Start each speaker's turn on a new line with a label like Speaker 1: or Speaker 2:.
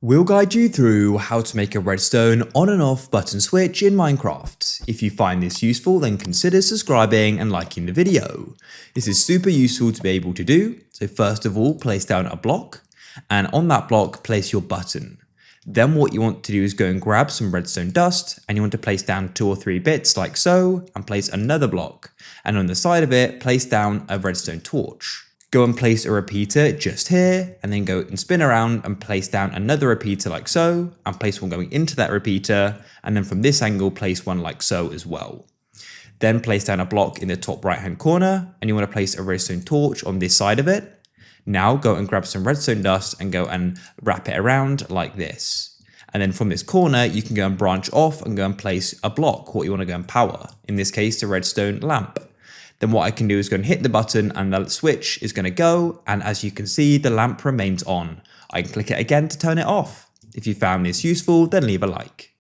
Speaker 1: We'll guide you through how to make a redstone on and off button switch in Minecraft. If you find this useful, then consider subscribing and liking the video. This is super useful to be able to do. So first of all, place down a block, and on that block, place your button. Then what you want to do is go and grab some redstone dust, and you want to place down 2 or 3 bits like so, and place another block. And on the side of it, place down a redstone torch. Go and place a repeater just here, and then go and spin around and place down another repeater like so, and place one going into that repeater, and then from this angle place one like so as well. Then place down a block in the top right hand corner, and you want to place a redstone torch on this side of it. Now go and grab some redstone dust and go and wrap it around like this. And then from this corner, you can go and branch off and go and place a block, what you want to go and power. In this case, the redstone lamp. Then what I can do is go and hit the button and the switch is going to go. And as you can see, the lamp remains on. I can click it again to turn it off. If you found this useful, then leave a like.